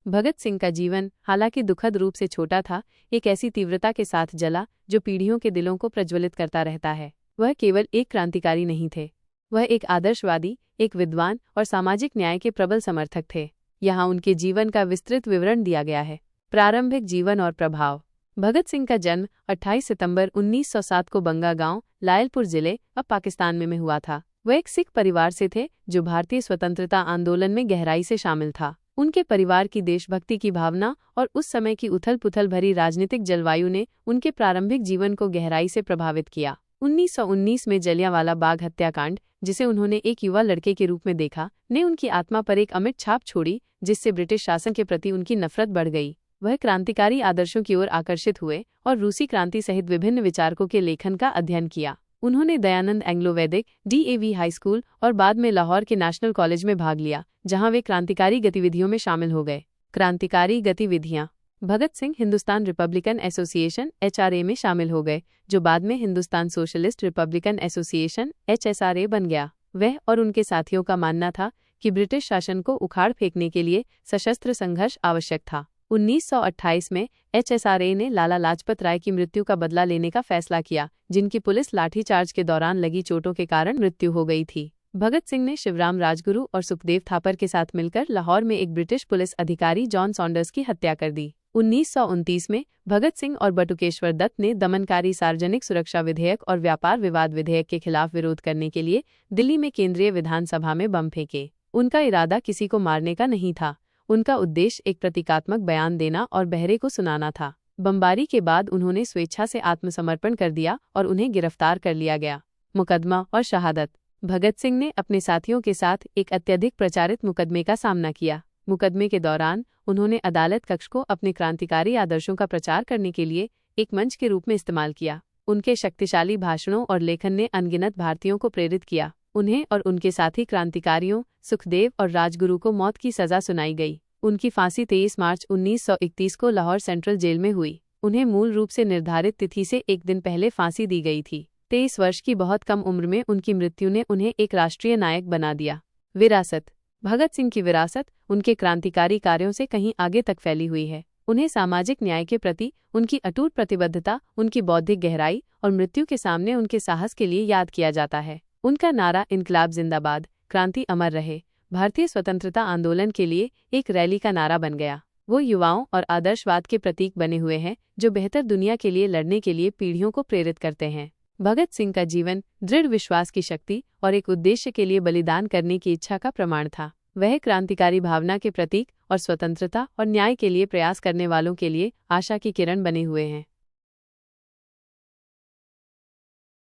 भगत सिंह का जीवन, हालांकि दुखद रूप से छोटा था, एक ऐसी तीव्रता के साथ जला जो पीढ़ियों के दिलों को प्रज्वलित करता रहता है। वह केवल एक क्रांतिकारी नहीं थे, वह एक आदर्शवादी, एक विद्वान और सामाजिक न्याय के प्रबल समर्थक थे। यहाँ उनके जीवन का विस्तृत विवरण दिया गया है। प्रारंभिक जीवन और प्रभाव। भगत सिंह का जन्म 28 सितंबर 1907 को बंगा गांव, लायलपुर जिले, अब पाकिस्तान में हुआ था। वह एक सिख परिवार से थे जो भारतीय स्वतंत्रता आंदोलन में गहराई से शामिल था। उनके परिवार की देशभक्ति की भावना और उस समय की उथल-पुथल भरी राजनीतिक जलवायु ने उनके प्रारंभिक जीवन को गहराई से प्रभावित किया। 1919 में जलियांवाला बाग हत्याकांड, जिसे उन्होंने एक युवा लड़के के रूप में देखा, ने उनकी आत्मा पर एक अमिट छाप छोड़ी, जिससे ब्रिटिश शासन के प्रति उनकी नफरत बढ़ गई। वह क्रांतिकारी आदर्शों की ओर आकर्षित हुए और रूसी क्रांति सहित विभिन्न विचारकों के लेखन का अध्ययन किया। उन्होंने दयानंद एंग्लो वैदिक DAV हाई स्कूल और बाद में लाहौर के नेशनल कॉलेज में भाग लिया, जहां वे क्रांतिकारी गतिविधियों में शामिल हो गए। क्रांतिकारी गतिविधियां। Bhagat Singh Hindustan republican association HRA में शामिल हो गए, जो बाद में Hindustan socialist republican association HSRA बन गया। वह और उनके साथियों का मानना था कि ब्रिटिश शासन को उखाड़ फेंकने के लिए सशस्त्र संघर्ष आवश्यक था। 1928 में HSRA ने लाला लाजपत राय की मृत्यु का बदला लेने का फैसला किया, जिनकी पुलिस लाठीचार्ज के दौरान लगी चोटों के कारण मृत्यु हो गई थी। भगत सिंह ने शिवराम राजगुरु और सुखदेव थापर के साथ मिलकर लाहौर में एक ब्रिटिश पुलिस अधिकारी जॉन सॉन्डर्स की हत्या कर दी। 1929 में भगत सिंह और बटुकेश्वर दत्त ने दमनकारी सार्वजनिक सुरक्षा विधेयक और व्यापार विवाद विधेयक के खिलाफ विरोध करने के लिए दिल्ली में केंद्रीय विधानसभा में बम फेंके। उनका इरादा किसी को मारने का नहीं था, उनका उद्देश्य एक प्रतीकात्मक बयान देना और बहरे को सुनाना था। बमबारी के बाद उन्होंने स्वेच्छा से आत्मसमर्पण कर दिया और उन्हें गिरफ्तार कर लिया गया। मुकदमा और शहादत। भगत सिंह ने अपने साथियों के साथ एक अत्यधिक प्रचारित मुकदमे का सामना किया। मुकदमे के दौरान उन्होंने अदालत कक्ष को अपने क्रांतिकारी आदर्शों का प्रचार करने के लिए एक मंच के रूप में इस्तेमाल किया। उनके शक्तिशाली भाषणों और लेखन ने अनगिनत भारतीयों को प्रेरित किया। उन्हें और उनके साथी क्रांतिकारियों सुखदेव और राजगुरु को मौत की सजा सुनाई गई। उनकी फांसी 23 मार्च 1931 को लाहौर सेंट्रल जेल में हुई। उन्हें मूल रूप से निर्धारित तिथि से एक दिन पहले फांसी दी गई थी। 23 वर्ष की बहुत कम उम्र में उनकी मृत्यु ने उन्हें एक राष्ट्रीय नायक बना दिया। विरासत। भगत सिंह की विरासत उनके क्रांतिकारी कार्यों से कहीं आगे तक फैली हुई है। उन्हें सामाजिक न्याय के प्रति उनकी अटूट प्रतिबद्धता, उनकी बौद्धिक गहराई और मृत्यु के सामने उनके साहस के लिए याद किया जाता है। उनका नारा इनकलाब जिंदाबाद, क्रांति अमर रहे, भारतीय स्वतंत्रता आंदोलन के लिए एक रैली का नारा बन गया। वो युवाओं और आदर्शवाद के प्रतीक बने हुए हैं, जो बेहतर दुनिया के लिए लड़ने के लिए पीढ़ियों को प्रेरित करते हैं। भगत सिंह का जीवन दृढ़ विश्वास की शक्ति और एक उद्देश्य के लिए बलिदान करने की इच्छा का प्रमाण था। वह क्रांतिकारी भावना के प्रतीक और स्वतंत्रता और न्याय के लिए प्रयास करने वालों के लिए आशा की किरण बने हुए हैं।